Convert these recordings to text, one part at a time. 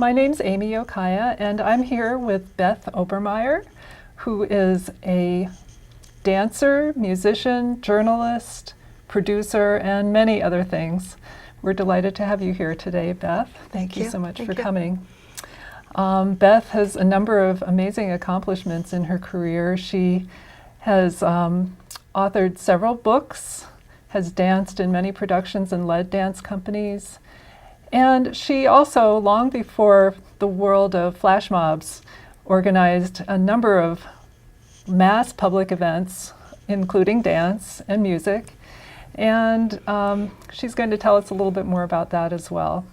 My name's Amy Okaya, and I'm here with Beth Obermeyer, who is a dancer, musician, journalist, producer, and many other things. We're delighted to have you here today, Beth. Thank you so much for coming. Beth has a number of amazing accomplishments in her career. She has authored several books, has danced in many productions and led dance companies. And she also, long before the world of flash mobs, organized a number of mass public events, including dance and music. And she's going to tell us a little bit more about that as well.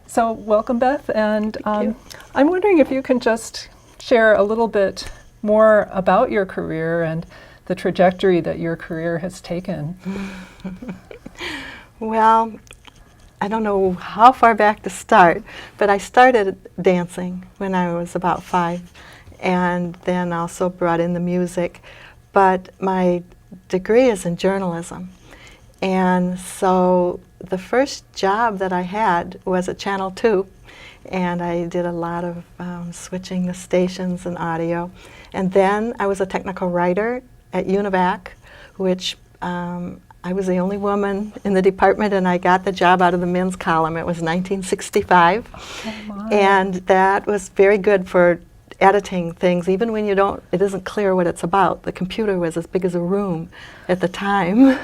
So welcome, Beth. And I'm wondering if you can just share a little bit more about your career and the trajectory that your career has taken. Well, I don't know how far back to start, but I started dancing when I was about 5, and then also brought in the music. But my degree is in journalism, and so the first job that I had was at Channel 2, and I did a lot of switching the stations and audio. And then I was a technical writer at UNIVAC, which I was the only woman in the department, and I got the job out of the men's column. It was 1965, and that was very good for editing things, even when it isn't clear what it's about. The computer was as big as a room at the time.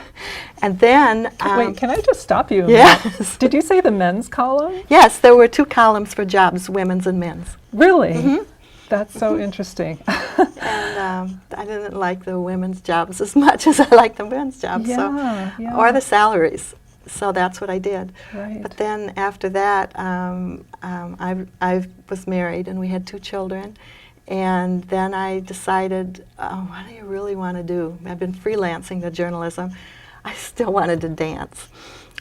And then wait, can I just stop you? Yes. Did you say the men's column? Yes, there were 2 columns for jobs, women's and men's. Really? Mm-hmm. That's so interesting. And I didn't like the women's jobs as much as I liked the men's jobs, or the salaries. So that's what I did. Right. But then after that, I was married, and we had 2 children. And then I decided, what do you really want to do? I've been freelancing to journalism. I still wanted to dance.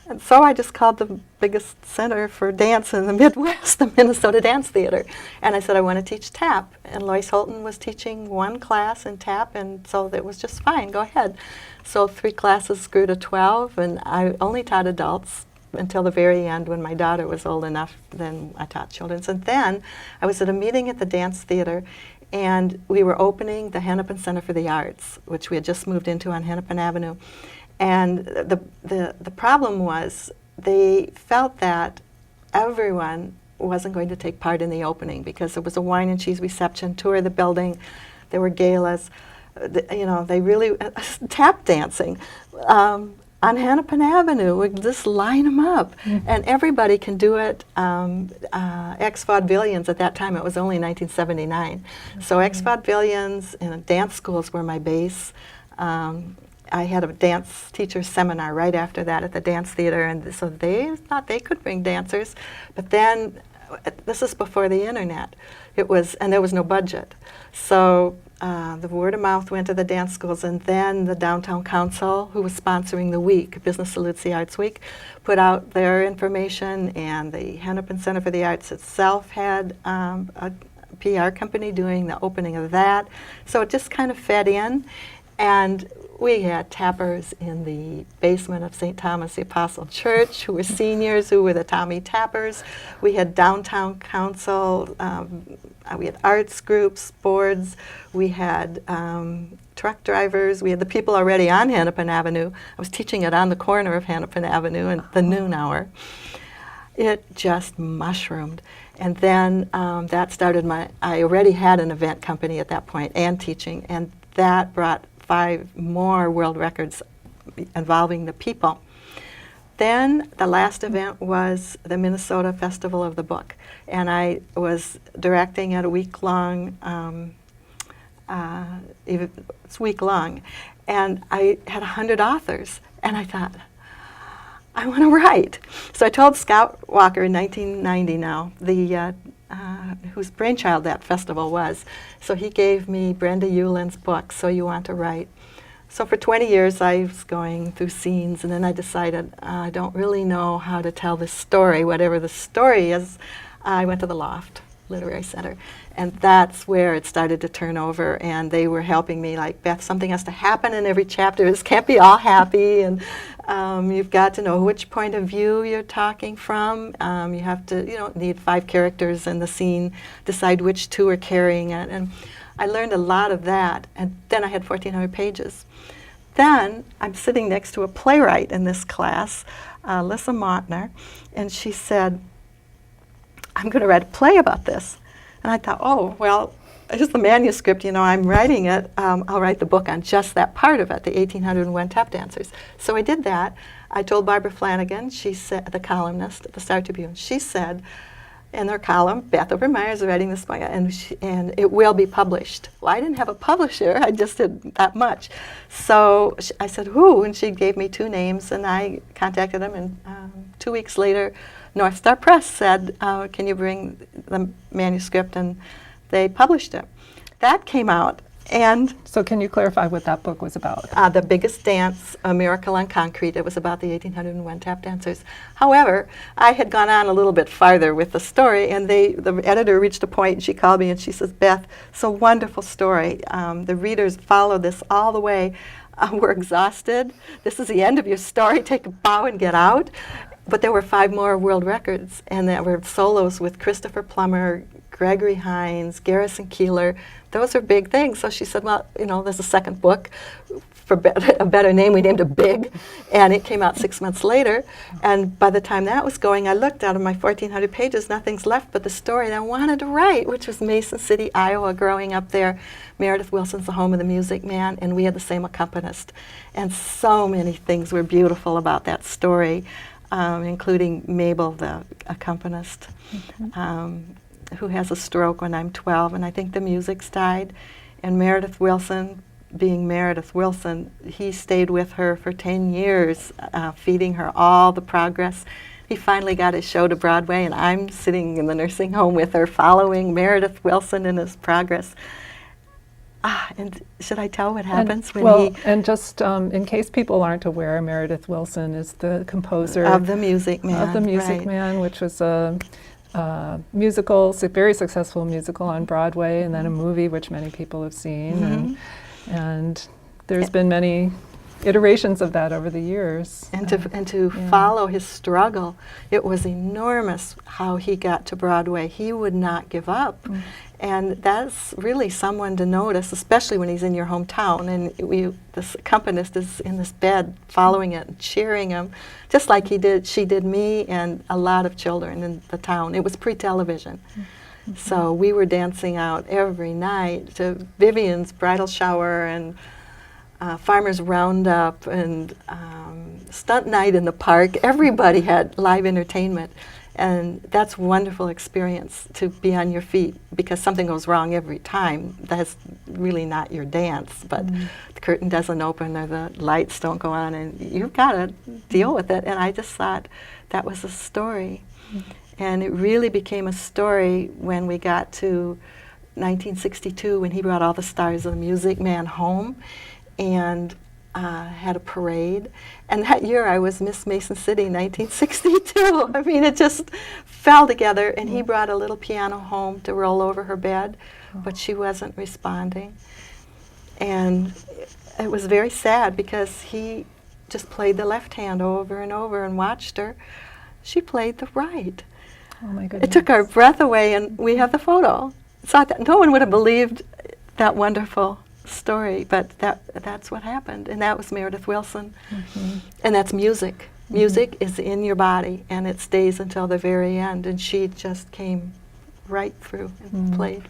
And so I just called the biggest center for dance in the Midwest, the Minnesota Dance Theater. And I said, I want to teach tap. And Lois Holton was teaching 1 class in tap, and so it was just fine, go ahead. So 3 classes grew to 12, and I only taught adults until the very end when my daughter was old enough. Then I taught children. And then I was at a meeting at the dance theater, and we were opening the Hennepin Center for the Arts, which we had just moved into on Hennepin Avenue. And the problem was they felt that everyone wasn't going to take part in the opening because it was a wine and cheese reception, tour of the building, there were galas, they really, tap dancing on Hennepin Avenue, we just line them up. Mm-hmm. And everybody can do it. Ex-vaudevillians at that time, it was only 1979. Mm-hmm. So ex-vaudevillians and dance schools were my base. I had a dance teacher seminar right after that at the dance theater, and so they thought they could bring dancers. But then, this is before the internet, and there was no budget. So the word of mouth went to the dance schools, and then the Downtown Council, who was sponsoring the week, Business Salutes the Arts Week, put out their information, and the Hennepin Center for the Arts itself had a PR company doing the opening of that. So it just kind of fed in, and we had tappers in the basement of St. Thomas the Apostle Church who were seniors, who were the Tommy Tappers. We had Downtown Council, we had arts groups, boards, we had truck drivers, we had the people already on Hennepin Avenue. I was teaching it on the corner of Hennepin Avenue in the noon hour. It just mushroomed. And then that started I already had an event company at that point and teaching, and that brought 5 more world records involving the people. Then the last event was the Minnesota Festival of the Book, and I was directing at a week-long, it's week-long, and I had 100 authors, and I thought, I want to write. So I told Scott Walker in 1990 now, whose brainchild that festival was. So he gave me Brenda Eulin's book, So You Want to Write. So for 20 years I was going through scenes, and then I decided I don't really know how to tell this story. Whatever the story is, I went to the Loft Literary Center, and that's where it started to turn over, and they were helping me, like, Beth, something has to happen in every chapter. This can't be all happy, and You've got to know which point of view you're talking from. You have to, need 5 characters in the scene, decide which 2 are carrying it. And I learned a lot of that. And then I had 1,400 pages. Then I'm sitting next to a playwright in this class, Lissa Montner, and she said, I'm going to write a play about this. And I thought, oh, well, here's the manuscript, I'm writing it. I'll write the book on just that part of it, the 1801 tap dancers. So I did that. I told Barbara Flanagan, she said, the columnist at the Star Tribune, she said in her column, Beth Obermeyer is writing this book, and it will be published. Well, I didn't have a publisher. I just did that much. So I said, who? And she gave me 2 names, and I contacted them, and 2 weeks later, North Star Press said, can you bring the manuscript? And they published it. That came out, and So can you clarify what that book was about? The Biggest Dance, A Miracle on Concrete. It was about the 1801 tap dancers. However, I had gone on a little bit farther with the story, and the editor reached a point, and she called me, and she says, Beth, it's a wonderful story. The readers follow this all the way. We're exhausted. This is the end of your story. Take a bow and get out. But there were 5 more world records, and there were solos with Christopher Plummer, Gregory, Hines, Garrison, Keillor. Those are big things. So she said, well, there's a second book. For a better name, we named it Big, and it came out 6 months later. And by the time that was going, I looked out of my 1,400 pages, nothing's left but the story that I wanted to write, which was Mason City, Iowa, growing up there. Meredith Wilson's the home of the Music Man, and we had the same accompanist. And so many things were beautiful about that story, including Mabel, the accompanist, who has a stroke when I'm 12, and I think the music's died. And Meredith Wilson, being Meredith Wilson, he stayed with her for 10 years, feeding her all the progress. He finally got his show to Broadway, and I'm sitting in the nursing home with her, following Meredith Wilson in his progress. And should I tell what happens when he... And just in case people aren't aware, Meredith Wilson is the composer of The Music Man. Of The Music right. Man, which was a musical, very successful musical on Broadway, and then a movie which many people have seen. And there's been many iterations of that over the years. And to follow his struggle, it was enormous how he got to Broadway. He would not give up. And that's really someone to notice, especially when he's in your hometown. And this accompanist is in this bed following it and cheering him, just like she did me and a lot of children in the town. It was pre-television. So we were dancing out every night to Vivian's bridal shower and Farmer's Roundup and stunt night in the park. Everybody had live entertainment. And that's a wonderful experience to be on your feet, because something goes wrong every time. That's really not your dance, but the curtain doesn't open or the lights don't go on, and you've got to deal with it. And I just thought that was a story. And it really became a story when we got to 1962, when he brought all the stars of the Music Man home and had a parade. And that year I was Miss Mason City, 1962. I mean, it just fell together. And he brought a little piano home to roll over her bed, but she wasn't responding. And it was very sad, because he just played the left hand over and over and watched her. She played the right. Oh my goodness. It took our breath away, and we have the photo. So no one would have believed that wonderful story, but that's what happened, and that was Meredith Wilson. And that's music. Music is in your body, and it stays until the very end, and she just came right through and played.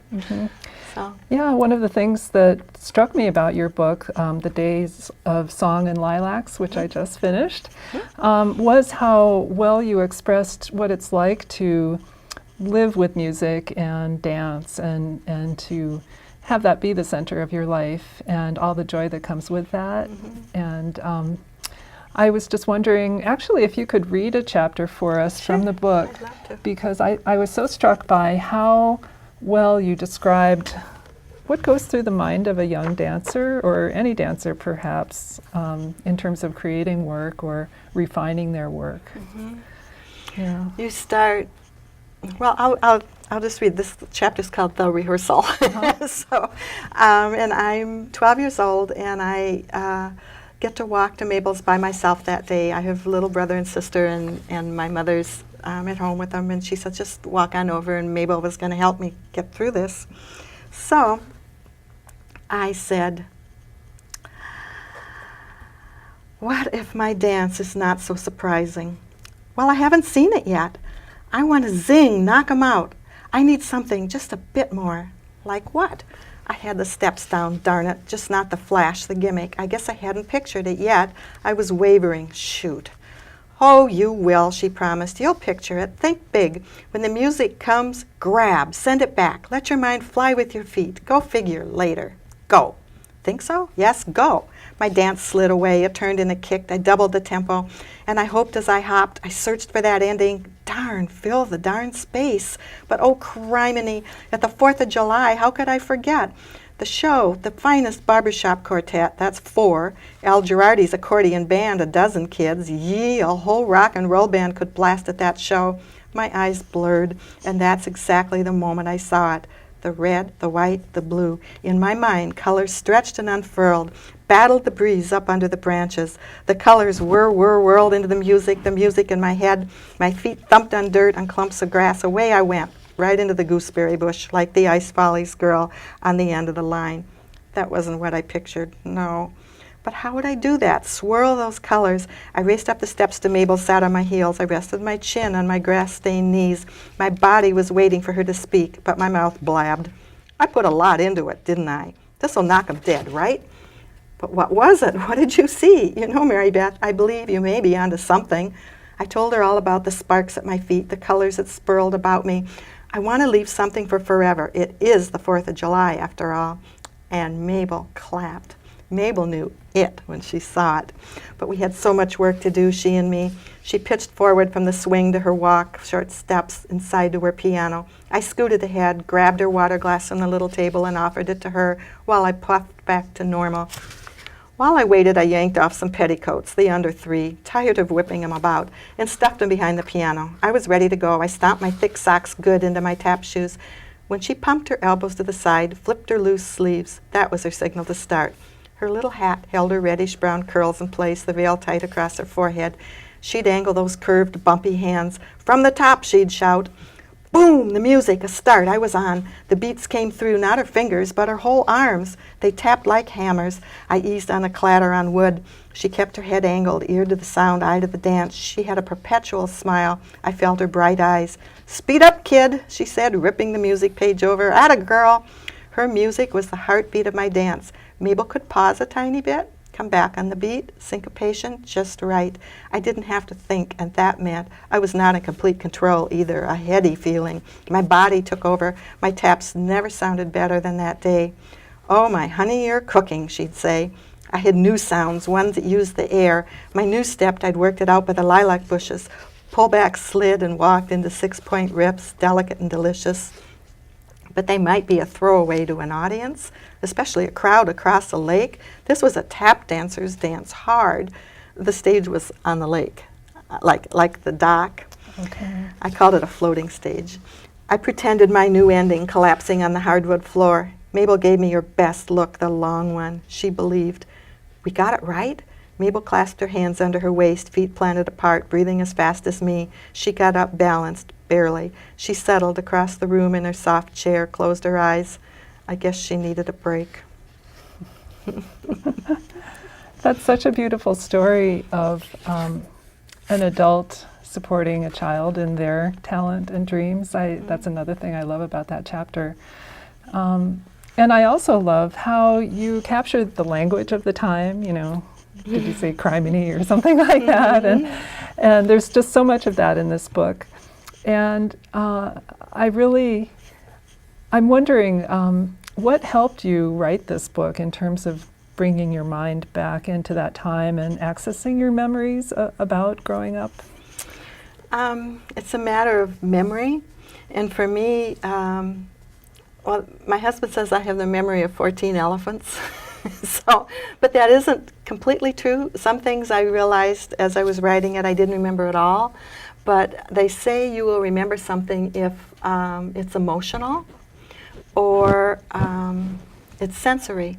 So. Yeah, one of the things that struck me about your book, The Days of Song and Lilacs, which I just finished, was how well you expressed what it's like to live with music and dance, and to have that be the center of your life and all the joy that comes with that. And I was just wondering, actually, if you could read a chapter for us from the book, I'd love to. because I was so struck by how well you described what goes through the mind of a young dancer, or any dancer perhaps, in terms of creating work or refining their work. Yeah. You start, well, I'll just read this. Chapter's called The Rehearsal. So, and I'm 12 years old, and I get to walk to Mabel's by myself that day. I have a little brother and sister, and my mother's at home with them, and she said, just walk on over, and Mabel was going to help me get through this. So I said, what if my dance is not so surprising? Well, I haven't seen it yet. I want to zing, knock 'em out. I need something just a bit more. Like what? I had the steps down, darn it, just not the flash, the gimmick. I guess I hadn't pictured it yet. I was wavering. Shoot. Oh, you will, she promised. You'll picture it. Think big. When the music comes, grab, send it back. Let your mind fly with your feet. Go figure later. Go. Think so? Yes, go. My dance slid away. It turned and it kicked. I doubled the tempo. And I hoped as I hopped, I searched for that ending. Darn, fill the darn space. But oh, criminy, at the 4th of July, how could I forget? The show, the finest barbershop quartet, that's 4. Al Girardi's accordion band, a dozen kids. Yee, a whole rock and roll band could blast at that show. My eyes blurred, and that's exactly the moment I saw it. The red, the white, the blue. In my mind, colors stretched and unfurled, battled the breeze up under the branches. The colors whirled into the music in my head. My feet thumped on dirt, on clumps of grass. Away I went, right into the gooseberry bush, like the Ice Follies girl on the end of the line. That wasn't what I pictured, no. But how would I do that? Swirl those colors. I raced up the steps to Mabel, sat on my heels. I rested my chin on my grass-stained knees. My body was waiting for her to speak, but my mouth blabbed. I put a lot into it, didn't I? This'll knock 'em dead, right? But what was it? What did you see? You know, Mary Beth, I believe you may be onto something. I told her all about the sparks at my feet, the colors that swirled about me. I want to leave something for forever. It is the 4th of July, after all. And Mabel clapped. Mabel knew it when she saw it. But we had so much work to do, she and me. She pitched forward from the swing to her walk, short steps inside to her piano. I scooted ahead, grabbed her water glass from the little table and offered it to her while I puffed back to normal. While I waited, I yanked off some petticoats, the under 3, tired of whipping them about, and stuffed them behind the piano. I was ready to go. I stomped my thick socks good into my tap shoes. When she pumped her elbows to the side, flipped her loose sleeves, that was her signal to start. Her little hat held her reddish-brown curls in place, the veil tight across her forehead. She'd angle those curved, bumpy hands. From the top, she'd shout. Boom! The music, a start. I was on. The beats came through, not her fingers, but her whole arms. They tapped like hammers. I eased on a clatter on wood. She kept her head angled, ear to the sound, eye to the dance. She had a perpetual smile. I felt her bright eyes. Speed up, kid, she said, ripping the music page over. Atta girl! Her music was the heartbeat of my dance. Mabel could pause a tiny bit, come back on the beat, syncopation, just right. I didn't have to think, and that meant I was not in complete control either, a heady feeling. My body took over. My taps never sounded better than that day. Oh, my honey, you're cooking, she'd say. I had new sounds, ones that used the air. My new step, I'd worked it out by the lilac bushes. Pull back, slid, and walked into 6-point rips, delicate and delicious. But they might be a throwaway to an audience, especially a crowd across a lake. This was a tap dancer's dance hard. The stage was on the lake, like the dock. Okay. I called it a floating stage. I pretended my new ending, collapsing on the hardwood floor. Mabel gave me her best look, the long one. She believed. We got it right? Mabel clasped her hands under her waist, feet planted apart, breathing as fast as me. She got up, balanced, barely. She settled across the room in her soft chair, closed her eyes. I guess she needed a break. That's such a beautiful story of an adult supporting a child in their talent and dreams. That's another thing I love about that chapter. And I also love how you captured the language of the time, you know, did you say criminy or something like that? And there's just so much of that in this book. And I'm wondering, what helped you write this book in terms of bringing your mind back into that time and accessing your memories about growing up? It's a matter of memory. And for me, well, my husband says I have the memory of 14 elephants. But that isn't completely true. Some things I realized as I was writing it, I didn't remember at all. But they say you will remember something if it's emotional or it's sensory.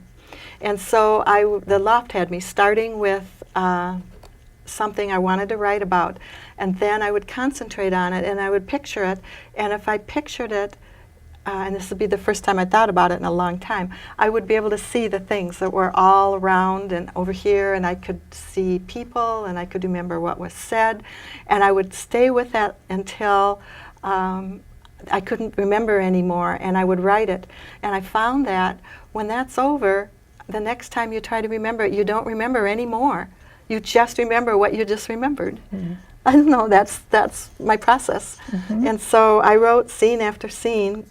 And so the loft had me starting with something I wanted to write about, and then I would concentrate on it, and I would picture it, and if I pictured it, and this would be the first time I thought about it in a long time, I would be able to see the things that were all around and over here, and I could see people, and I could remember what was said, and I would stay with that until I couldn't remember anymore, and I would write it. And I found that when that's over, the next time you try to remember it, you don't remember anymore. You just remember what you just remembered. Mm-hmm. I don't know, that's my process. Mm-hmm. And so I wrote scene after scene,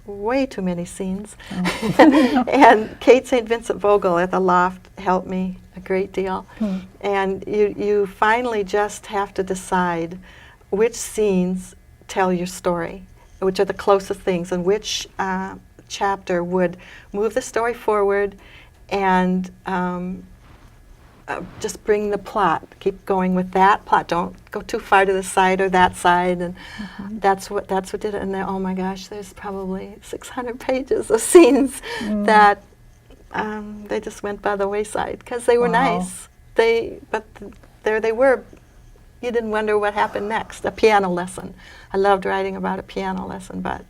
way too many scenes. Oh. And Kate St. Vincent Vogel at the Loft helped me a great deal. Mm. And you finally just have to decide which scenes tell your story, which are the closest things, and which chapter would move the story forward and just bring the plot. Keep going with that plot. Don't go too far to the side or that side. And that's what did it. And then, oh my gosh, there's probably 600 pages of scenes that they just went by the wayside because they were nice. But there they were. You didn't wonder what happened next. A piano lesson. I loved writing about a piano lesson, but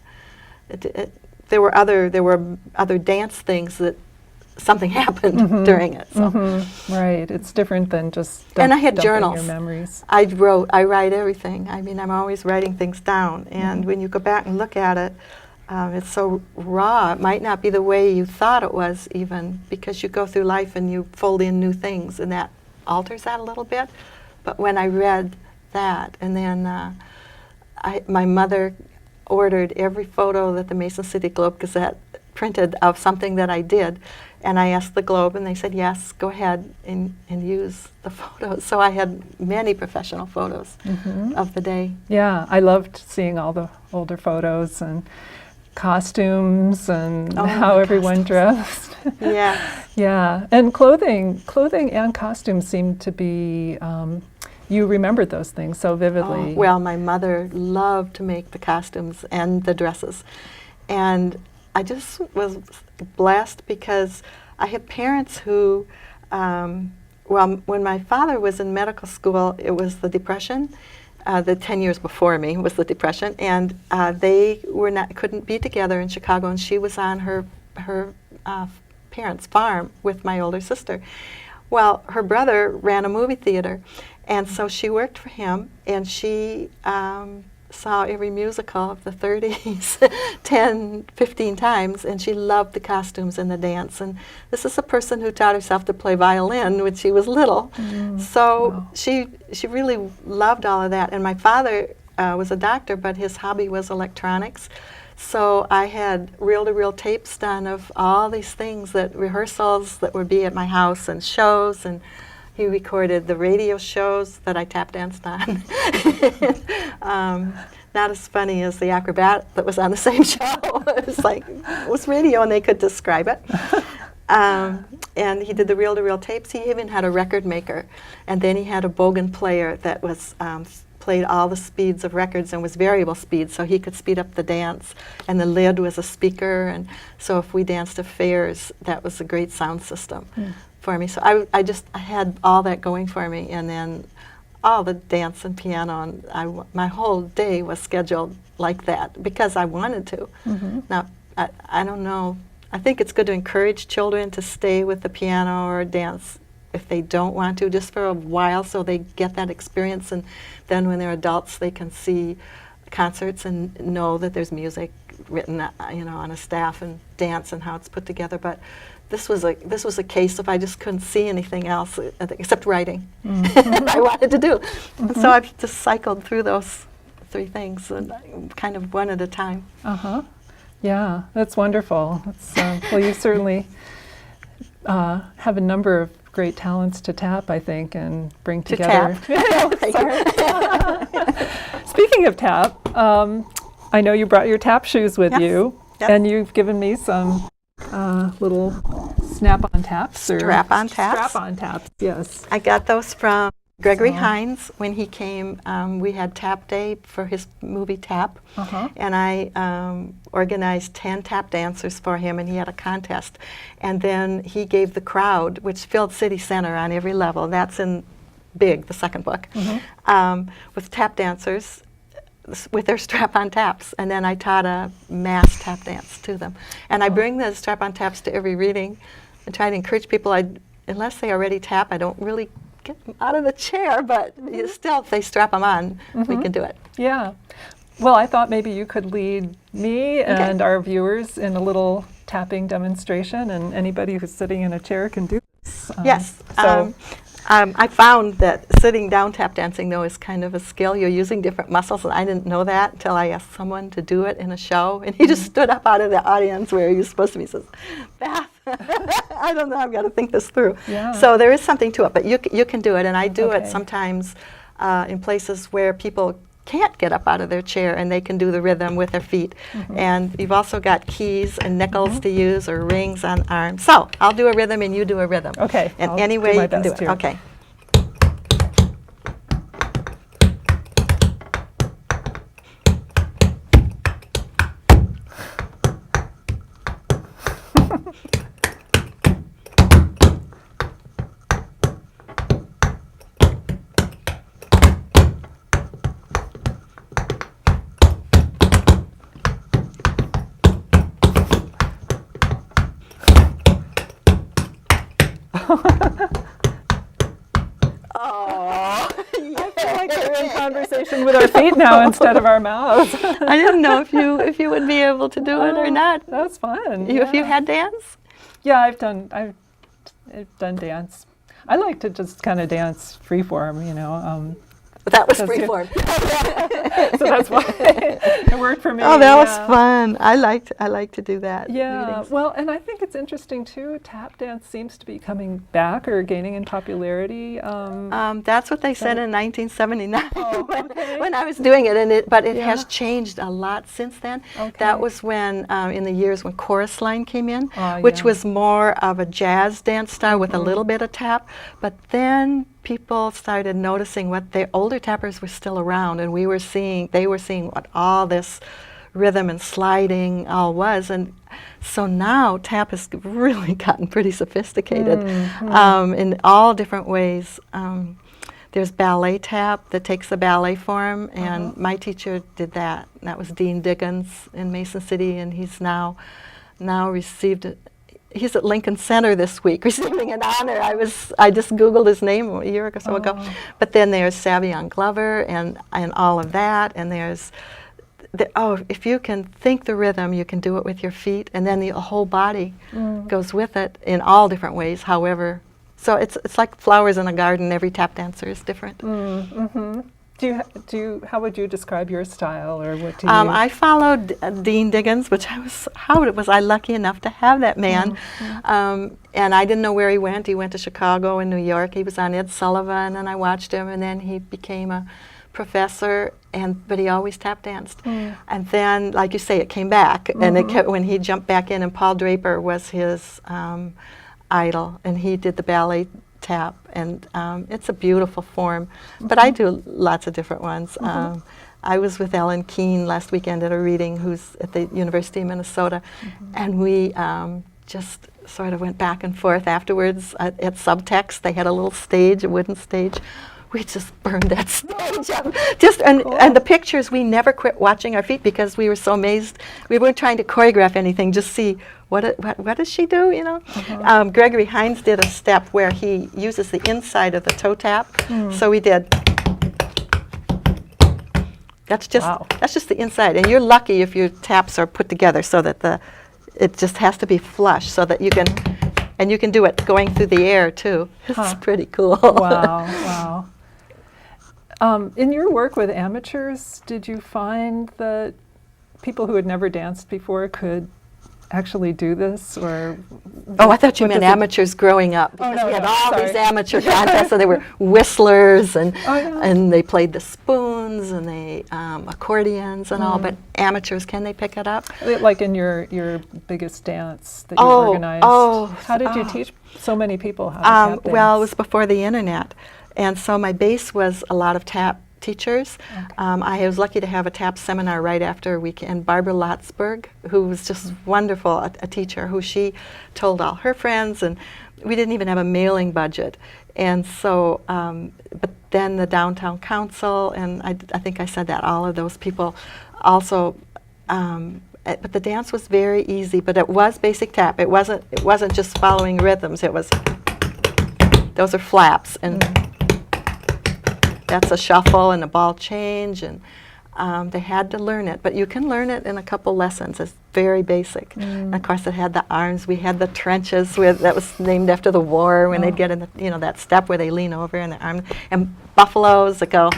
there were other dance things that something happened during it. So. Mm-hmm. Right, it's different than just and I had journals. Your memories. I write everything. I mean, I'm always writing things down, and when you go back and look at it, it's so raw. It might not be the way you thought it was, even because you go through life and you fold in new things, and that alters that a little bit. But when I read that, and then my mother ordered every photo that the Mason City Globe Gazette printed of something that I did, and I asked the Globe, and they said, yes, go ahead and use the photos. So I had many professional photos of the day. Yeah, I loved seeing all the older photos and costumes and how everyone dressed. Yeah. Yeah, and clothing and costumes seemed to be, you remembered those things so vividly. Oh, well, my mother loved to make the costumes and the dresses. And I just was blessed because I had parents who, when my father was in medical school, it was the Depression. The 10 years before me was the Depression, and they couldn't be together in Chicago, and she was on her parents' farm with my older sister. Well, her brother ran a movie theater, and so she worked for him, and she saw every musical of the 30s 10, 15 times, and she loved the costumes and the dance. And this is a person who taught herself to play violin when she was little. So she really loved all of that. And my father was a doctor, but his hobby was electronics. So I had reel-to-reel tapes done of all these things, rehearsals that would be at my house and shows, and he recorded the radio shows that I tap danced on. Not as funny as the acrobat that was on the same show. It was radio and they could describe it. And he did the reel-to-reel tapes. He even had a record maker. And then he had a bogan player that was played all the speeds of records and was variable speed, so he could speed up the dance. And the lid was a speaker, and so if we danced to fairs, that was a great sound system for me. So I had all that going for me, and then all the dance and piano, and my whole day was scheduled like that because I wanted to. Now, I don't know. I think it's good to encourage children to stay with the piano or dance if they don't want to, just for a while, so they get that experience, and then when they're adults, they can see concerts and know that there's music written, on a staff, and dance and how it's put together. But this was a case of I just couldn't see anything else except writing. I wanted to do, and so I've just cycled through those three things, and kind of one at a time. Yeah, that's wonderful. Well, you certainly have a number of great talents to tap, I think, and bring together. Speaking of tap, I know you brought your tap shoes with you, and you've given me some little snap-on taps. Strap-on taps? Strap-on taps, yes. I got those from Gregory So- Hines, when he came, we had tap day for his movie Tap, and I organized 10 tap dancers for him, and he had a contest. And then he gave the crowd, which filled City Center on every level, that's in Big, the second book, with tap dancers with their strap-on taps. And then I taught a mass tap dance to them. And I bring the strap-on taps to every reading and try to encourage people, unless they already tap, I don't really get them out of the chair, but still, if they strap them on, we can do it. Yeah. Well, I thought maybe you could lead me and our viewers in a little tapping demonstration, and anybody who's sitting in a chair can do this. Yes. So, I found that sitting down tap dancing, though, is kind of a skill. You're using different muscles, and I didn't know that until I asked someone to do it in a show, and he just stood up out of the audience where he was supposed to be, says, Beth, I don't know, I've got to think this through. Yeah. So there is something to it, but you can do it, and I do it Okay. sometimes in places where people can't get up out of their chair, and they can do the rhythm with their feet. And you've also got keys and nickels to use, or rings on arms. So I'll do a rhythm and you do a rhythm. Okay, And I'll any do way my you can do best it. here. Okay. I feel like we're in conversation with our feet now instead of our mouths. I didn't know if you would be able to do it or not. That's fun. If you had dance? Yeah, I've done dance. I like to just kind of dance freeform, you know. That was Because you- freeform. So that's why it worked for me. Oh, that was yeah. fun. I like to do that. Yeah, readings. well, and I think it's interesting too. Tap dance seems to be coming back or gaining in popularity. That's what they said in 1979 Oh, okay. when I was doing it, but it Yeah. has changed a lot since then. Okay. That was when, in the years when chorus line came in, Oh, which yeah. was more of a jazz dance style with a little bit of tap. But then people started noticing what the older tappers were still around, and they were seeing what all this rhythm and sliding all was. And so now tap has really gotten pretty sophisticated in all different ways. There's ballet tap that takes the ballet form, and my teacher did that. And that was Dean Diggins in Mason City, and he's now received. He's at Lincoln Center this week receiving an honor. I just Googled his name a year or so ago. But then there's Savion Glover and all of that, and there's if you can think the rhythm, you can do it with your feet, and then the whole body goes with it in all different ways. However, so it's like flowers in a garden. Every tap dancer is different. How would you describe your style, or what do you? I followed Dean Diggins, which how was I lucky enough to have that man? And I didn't know where he went. He went to Chicago and New York. He was on Ed Sullivan, and I watched him, and then he became a professor, but he always tap danced. And then, like you say, it came back, and it kept, when he jumped back in, and Paul Draper was his idol, and he did the ballet tap, and it's a beautiful form. But I do lots of different ones. I was with Ellen Keene last weekend at a reading, who's at the University of Minnesota, and we just sort of went back and forth afterwards at Subtext. They had a little stage, a wooden stage. We just burned that stage up. And the pictures, we never quit watching our feet because we were so amazed. We weren't trying to choreograph anything, just see what does she do, you know? Gregory Hines did a step where he uses the inside of the toe tap. So we did. That's just the inside, and you're lucky if your taps are put together so that it just has to be flush, so that you can do it going through the air too. It's pretty cool. Wow. In your work with amateurs, did you find that people who had never danced before could actually do this, or? Oh, I thought you meant does it- amateurs growing up, because no, we had no, all sorry. these amateur contests, so they were whistlers, and yeah. and they played the spoons, and they accordions and all. But amateurs, can they pick it up? Like in your biggest dance that you organized. oh, How did you teach so many people how to tap dance? Well, it was before the internet. And so my base was a lot of tap teachers. Okay. I was lucky to have a tap seminar right after a weekend. Barbara Lotsberg, who was just wonderful, a teacher, who she told all her friends, and we didn't even have a mailing budget. And so, but then the downtown council, and I think I said that, all of those people also, but the dance was very easy, but it was basic tap. It wasn't just following rhythms. It was, those are flaps, and that's a shuffle and a ball change, and they had to learn it. But you can learn it in a couple lessons. It's very basic. And of course, it had the arms. We had the trenches that was named after the war, when they'd get in the, that step where they lean over and the arm, and buffaloes that go,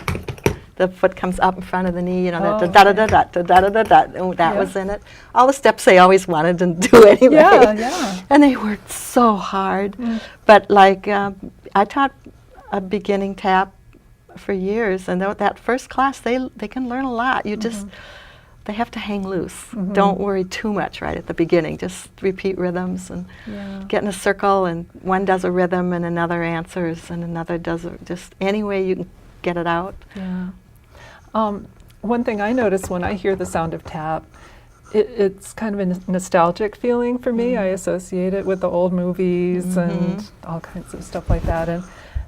the foot comes up in front of the knee, that da-da-da-da-da-da-da-da-da, that was in it. All the steps they always wanted to do anyway. Yeah. And they worked so hard. But like, I taught a beginning tap for years, and that first class, they can learn a lot. You just, they have to hang loose. Don't worry too much right at the beginning. Just repeat rhythms and get in a circle, and one does a rhythm and another answers and another does just any way you can get it out. Yeah. One thing I notice when I hear the sound of tap, it's kind of a nostalgic feeling for me. I associate it with the old movies and all kinds of stuff like that. And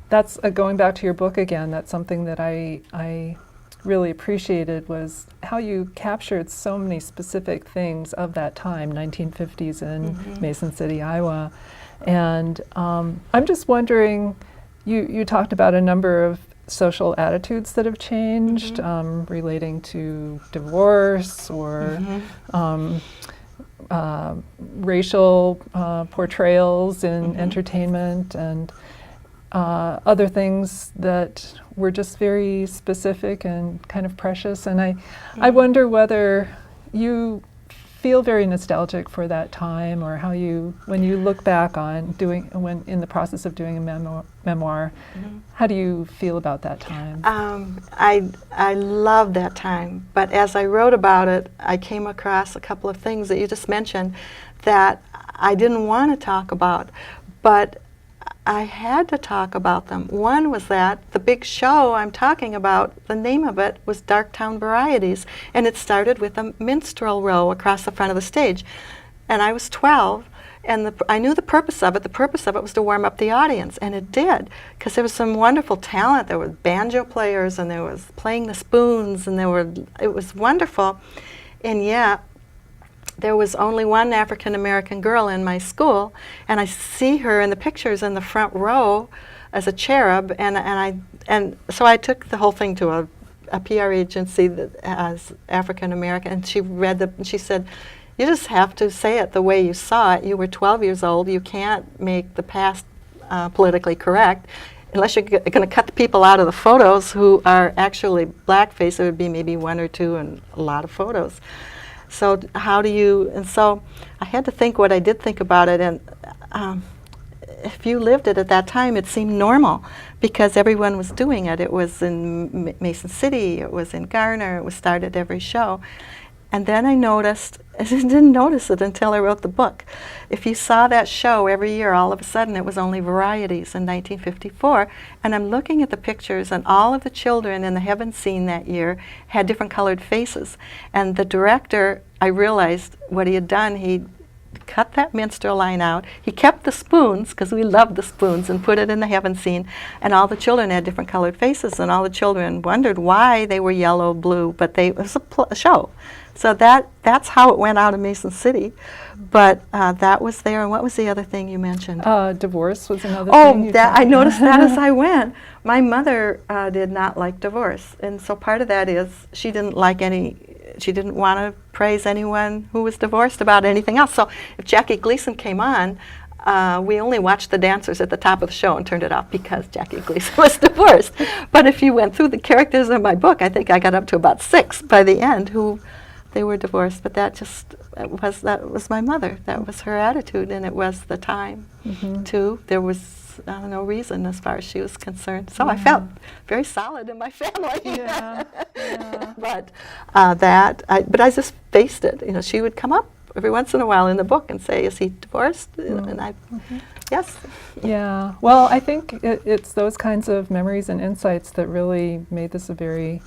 that's going back to your book again. That's something that I really appreciated, was how you captured so many specific things of that time, 1950s in Mason City, Iowa. And I'm just wondering, you talked about a number of social attitudes that have changed, relating to divorce or racial portrayals in entertainment, and other things that were just very specific and kind of precious. And I wonder whether you feel very nostalgic for that time, or how when you look back on when in the process of doing a memoir, how do you feel about that time? I love that time, but as I wrote about it, I came across a couple of things that you just mentioned that I didn't want to talk about, but I had to talk about them. One was that the big show I'm talking about, the name of it was Darktown Varieties, and it started with a minstrel row across the front of the stage. And I was 12, and I knew the purpose of it. The purpose of it was to warm up the audience, and it did, because there was some wonderful talent. There were banjo players, and there was playing the spoons, and it was wonderful. And yet, there was only one African American girl in my school, and I see her in the pictures in the front row as a cherub, and so I took the whole thing to a PR agency that has African American, and she read and she said, "You just have to say it the way you saw it. You were 12 years old. You can't make the past politically correct. Unless you're going to cut the people out of the photos who are actually blackface, there would be maybe one or two and a lot of photos. So how do you," and so I had to think what I did think about it, and if you lived it at that time, it seemed normal because everyone was doing it. It was in Mason City, it was in Garner, it was started every show. And then I noticed, I didn't notice it until I wrote the book. If you saw that show every year, all of a sudden it was only Varieties in 1954. And I'm looking at the pictures, and all of the children in the heaven scene that year had different colored faces. And the director, I realized what he had done, he cut that minstrel line out. He kept the spoons, because we loved the spoons, and put it in the heaven scene. And all the children had different colored faces, and all the children wondered why they were yellow, blue, but it was a show. So that's how it went out of Mason City. But that was there. And what was the other thing you mentioned? Divorce was another thing. Oh, I noticed that as I went. My mother did not like divorce. And so part of that is she didn't want to praise anyone who was divorced about anything else. So if Jackie Gleason came on, we only watched the dancers at the top of the show and turned it off because Jackie Gleason was divorced. But if you went through the characters in my book, I think I got up to about 6 by the end who they were divorced. But that was my mother. That was her attitude, and it was the time too. There was no reason as far as she was concerned. So I felt very solid in my family. Yeah. But but I just faced it. She would come up every once in a while in the book and say, is he divorced? And I, yes. Yeah, well, I think it's those kinds of memories and insights that really made this a very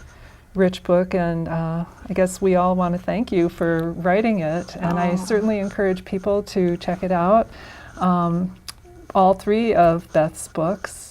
rich book, and I guess we all want to thank you for writing it, and I certainly encourage people to check it out. All three of Beth's books